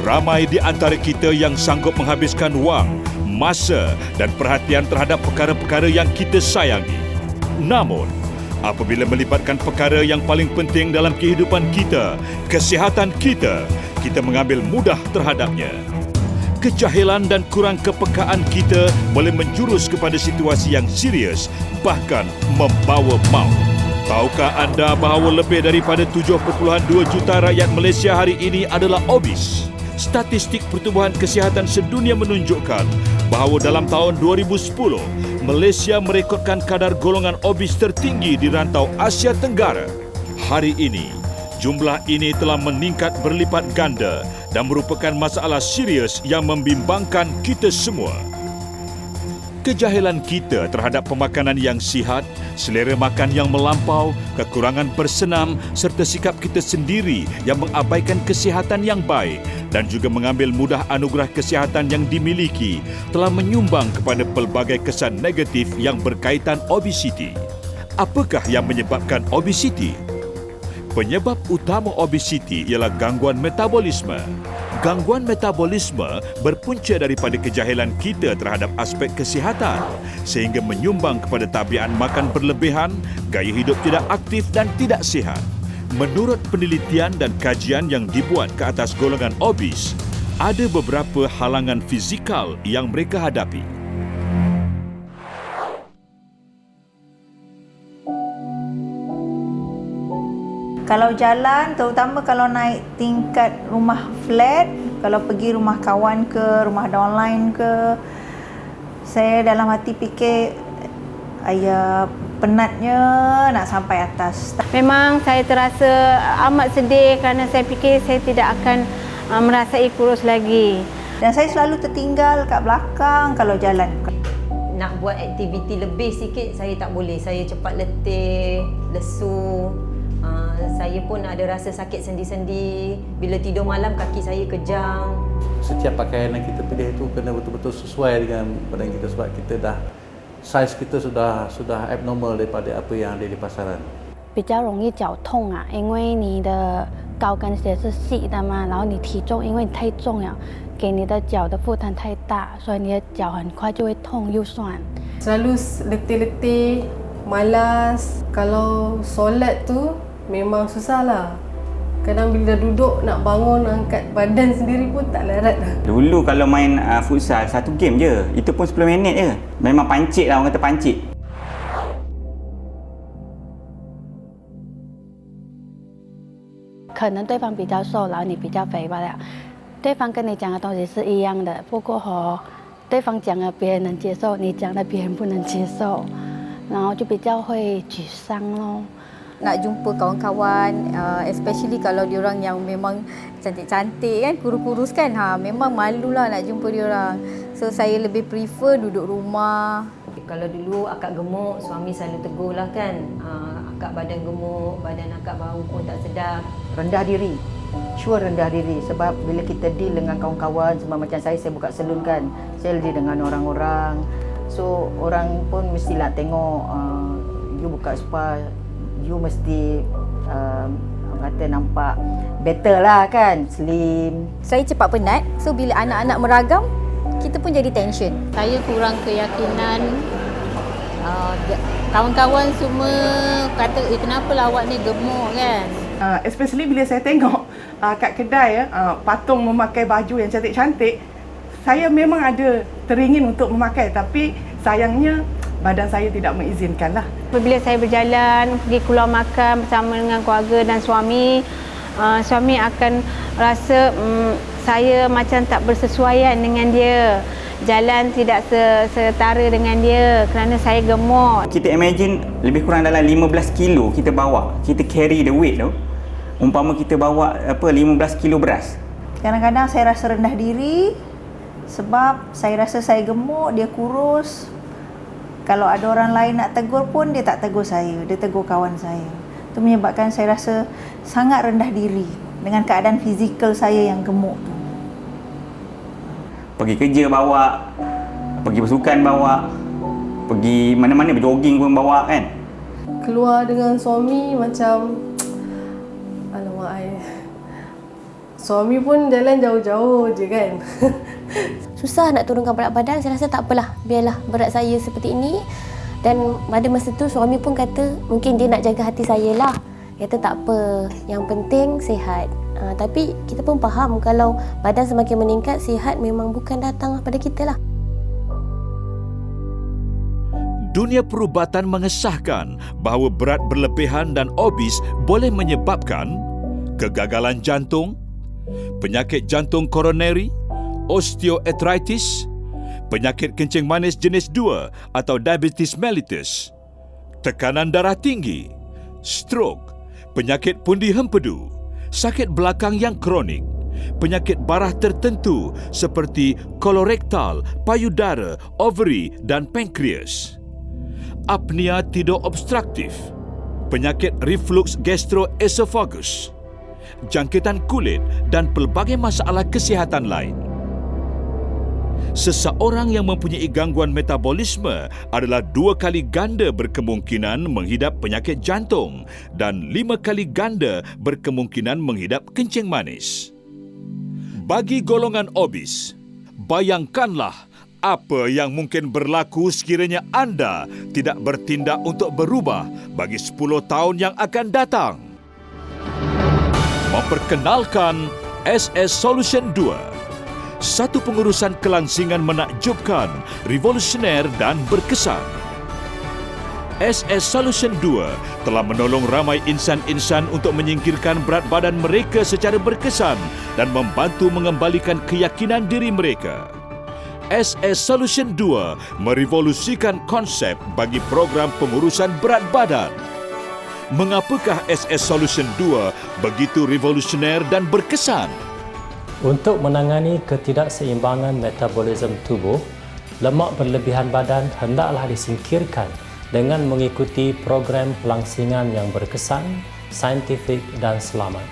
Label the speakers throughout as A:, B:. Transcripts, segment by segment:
A: Ramai di antara kita yang sanggup menghabiskan wang, masa dan perhatian terhadap perkara-perkara yang kita sayangi. Namun, apabila melibatkan perkara yang paling penting dalam kehidupan kita, kesihatan kita, kita mengambil mudah terhadapnya. Kejahilan dan kurang kepekaan kita boleh menjurus kepada situasi yang serius, bahkan membawa maut. Tahukah anda bahawa lebih daripada 7.2 juta rakyat Malaysia hari ini adalah obes? Statistik Pertubuhan Kesihatan Sedunia menunjukkan bahawa dalam tahun 2010, Malaysia merekodkan kadar golongan obes tertinggi di rantau Asia Tenggara. Hari ini, jumlah ini telah meningkat berlipat ganda dan merupakan masalah serius yang membimbangkan kita semua. Kejahilan kita terhadap pemakanan yang sihat, selera makan yang melampau, kekurangan bersenam serta sikap kita sendiri yang mengabaikan kesihatan yang baik dan juga mengambil mudah anugerah kesihatan yang dimiliki telah menyumbang kepada pelbagai kesan negatif yang berkaitan obesiti. Apakah yang menyebabkan obesiti? Penyebab utama obesiti ialah gangguan metabolisme. Gangguan metabolisme berpunca daripada kejahilan kita terhadap aspek kesihatan sehingga menyumbang kepada tabiat makan berlebihan, gaya hidup tidak aktif dan tidak sihat. Menurut penelitian dan kajian yang dibuat ke atas golongan obes, ada beberapa halangan fizikal yang mereka hadapi.
B: Kalau jalan, terutama kalau naik tingkat rumah flat, kalau pergi rumah kawan ke, rumah downline ke, saya dalam hati fikir, ayah penatnya nak sampai atas.
C: Memang saya terasa amat sedih kerana saya fikir saya tidak akan merasai kurus lagi.
B: Dan saya selalu tertinggal kat belakang kalau jalan.
D: Nak buat aktiviti lebih sikit, saya tak boleh. Saya cepat letih, lesu. Saya pun ada rasa sakit sendi-sendi. Bila tidur malam, kaki saya kejang.
E: Setiap pakaian yang kita pilih itu kena betul-betul sesuai dengan badan kita sebab kita dah saiz kita sudah abnormal daripada apa yang ada di pasaran.
F: 比较容易脚痛啊，因为你的高跟鞋是细的嘛，然后你体重因为你太重了，给你的脚的负担太大，所以你的脚很快就会痛又酸。
G: Selalu letih-letih, malas. Kalau solat tu memang susah lah. Kadang bila dah duduk nak bangun angkat badan sendiri pun tak larat dah.
H: Dulu kalau main futsal satu game je, itu pun 10 minit je. Memang pancit lah, orang kata pancit.
F: 可能对方比较瘦，然后你比较肥罢了。对方跟你讲的东西是一样的，不过对方讲了别人能接受，你讲了别人不能接受，然后就比较会沮丧咯。
B: Nak jumpa kawan-kawan, especially kalau diorang yang memang cantik-cantik kan, kurus-kurus kan, memang malulah nak jumpa diorang. So saya lebih prefer duduk rumah.
D: Kalau dulu akak gemuk, suami selalu tegur lah kan. Akak badan gemuk, badan akak bau pun tak sedap.
I: Rendah diri, sure rendah diri. Sebab bila kita deal dengan kawan-kawan, semua macam saya buka salon kan, saya deal dengan orang-orang. So orang pun mestilah tengok you buka spa, you mesti kata nampak better lah kan, slim.
B: Saya cepat penat, so bila anak-anak meragam, kita pun jadi tension.
C: Saya kurang keyakinan. Kawan-kawan semua kata, kenapa lah awak ni gemuk kan?
J: Especially bila saya tengok kat kedai patung memakai baju yang cantik-cantik, saya memang ada teringin untuk memakai, tapi sayangnya badan saya tidak mengizinkan lah.
C: Apabila saya berjalan, pergi keluar makan bersama dengan keluarga dan suami, suami akan rasa saya macam tak bersesuaian dengan dia. Jalan tidak setara dengan dia kerana saya gemuk.
H: Kita imagine lebih kurang dalam 15 kilo kita bawa. Kita carry the weight tu. Umpama kita bawa 15 kilo beras.
B: Kadang-kadang saya rasa rendah diri sebab saya rasa saya gemuk, dia kurus. Kalau ada orang lain nak tegur pun dia tak tegur saya, dia tegur kawan saya. Itu menyebabkan saya rasa sangat rendah diri dengan keadaan fizikal saya yang gemuk tu.
H: Pergi kerja bawa, pergi bersukan bawa, pergi mana-mana berjogging pun bawa kan.
G: Keluar dengan suami macam alamak, Suami pun jalan jauh-jauh je kan.
K: Susah nak turunkan berat badan, saya rasa tak apalah, biarlah berat saya seperti ini. Dan pada masa tu suami pun kata mungkin dia nak jaga hati saya lah. Kata tak apa, yang penting sihat. Tapi kita pun faham kalau badan semakin meningkat, sihat memang bukan datang pada kita lah.
A: Dunia perubatan mengesahkan bahawa berat berlebihan dan obes boleh menyebabkan kegagalan jantung, penyakit jantung koroneri, osteoartritis, penyakit kencing manis jenis 2 atau diabetes mellitus, tekanan darah tinggi, stroke, penyakit pundi hempedu, sakit belakang yang kronik, penyakit barah tertentu seperti kolorektal, payudara, ovary dan pankreas, apnea tidur obstruktif, penyakit reflux gastroesophagus, jangkitan kulit dan pelbagai masalah kesihatan lain. Seseorang yang mempunyai gangguan metabolisme adalah 2 kali ganda berkemungkinan menghidap penyakit jantung dan 5 kali ganda berkemungkinan menghidap kencing manis. Bagi golongan obes, bayangkanlah apa yang mungkin berlaku sekiranya anda tidak bertindak untuk berubah bagi 10 tahun yang akan datang. Memperkenalkan SS Solution 2. Satu pengurusan kelangsingan menakjubkan, revolusioner dan berkesan. SS Solution 2 telah menolong ramai insan-insan untuk menyingkirkan berat badan mereka secara berkesan dan membantu mengembalikan keyakinan diri mereka. SS Solution 2 merevolusikan konsep bagi program pengurusan berat badan. Mengapakah SS Solution 2 begitu revolusioner dan berkesan?
L: Untuk menangani ketidakseimbangan metabolisme tubuh, lemak berlebihan badan hendaklah disingkirkan dengan mengikuti program pelangsingan yang berkesan, saintifik dan selamat.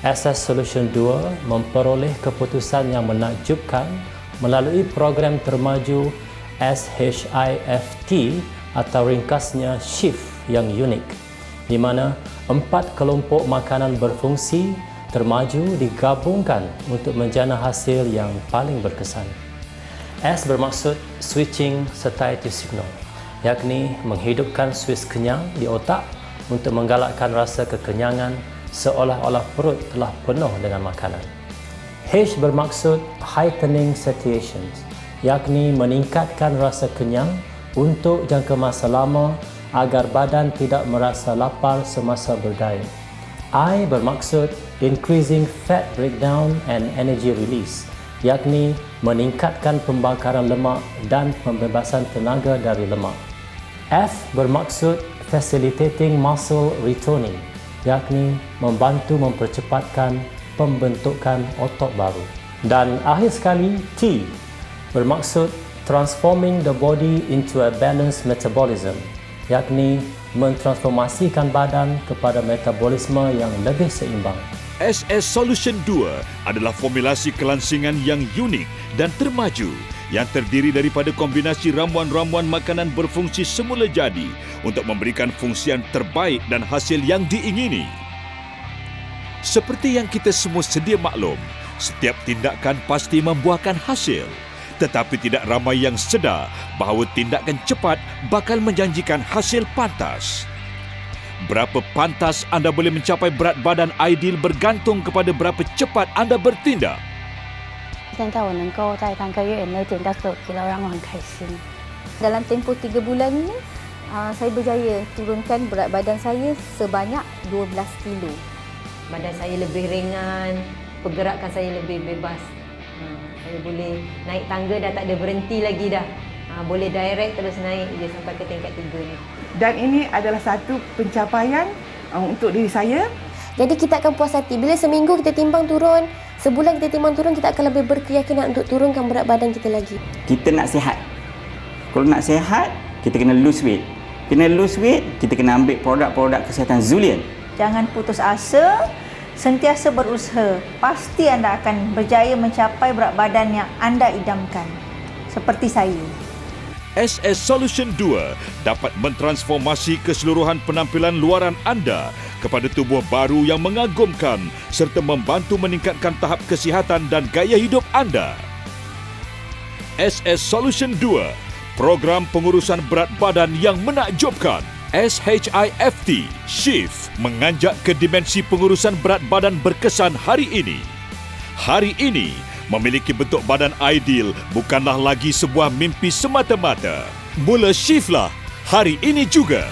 L: SS Solution 2 memperoleh keputusan yang menakjubkan melalui program termaju SHIFT atau ringkasnya SHIFT yang unik, di mana 4 kelompok makanan berfungsi termaju digabungkan untuk menjana hasil yang paling berkesan. S bermaksud switching satiety signal, yakni menghidupkan switch kenyang di otak untuk menggalakkan rasa kekenyangan seolah-olah perut telah penuh dengan makanan. H bermaksud heightening satiation, yakni meningkatkan rasa kenyang untuk jangka masa lama agar badan tidak merasa lapar semasa berdiet. I bermaksud increasing fat breakdown and energy release, yakni meningkatkan pembakaran lemak dan pembebasan tenaga dari lemak. F bermaksud facilitating muscle retoning, yakni membantu mempercepatkan pembentukan otot baru. Dan akhir sekali, T bermaksud transforming the body into a balanced metabolism, yakni mentransformasikan badan kepada metabolisme yang lebih seimbang.
A: SS Solution 2 adalah formulasi kelangsingan yang unik dan termaju yang terdiri daripada kombinasi ramuan-ramuan makanan berfungsi semula jadi untuk memberikan fungsi yang terbaik dan hasil yang diingini. Seperti yang kita semua sedia maklum, setiap tindakan pasti membuahkan hasil. Tetapi tidak ramai yang sedar bahawa tindakan cepat bakal menjanjikan hasil pantas. Berapa pantas anda boleh mencapai berat badan ideal bergantung kepada berapa cepat anda bertindak.
F: 现在我能够在3个月内减掉10 kilo， 让我很开心。
K: Dalam tempoh 3 bulan ini, saya berjaya turunkan berat badan saya sebanyak 12 kilo.
D: Badan saya lebih ringan, pergerakan saya lebih bebas. Saya boleh naik tangga dah tak ada berhenti lagi dah. Boleh direct terus naik je sampai ke tingkat 3 ni.
J: Dan ini adalah satu pencapaian untuk diri saya.
K: Jadi kita akan puas hati. Bila seminggu kita timbang turun, sebulan kita timbang turun, kita akan lebih berkeyakinan untuk turunkan berat badan kita lagi.
H: Kita nak sihat. Kalau nak sihat, kita kena lose weight. Kena lose weight, kita kena ambil produk-produk kesihatan Zulian.
B: Jangan putus asa, sentiasa berusaha. Pasti anda akan berjaya mencapai berat badan yang anda idamkan. Seperti saya.
A: SS Solution 2 dapat mentransformasi keseluruhan penampilan luaran anda kepada tubuh baru yang mengagumkan serta membantu meningkatkan tahap kesihatan dan gaya hidup anda. SS Solution 2, program pengurusan berat badan yang menakjubkan. SHIFT, Shift, menganjak ke dimensi pengurusan berat badan berkesan hari ini. Hari ini, memiliki bentuk badan ideal bukanlah lagi sebuah mimpi semata-mata. Mula shiftlah hari ini juga.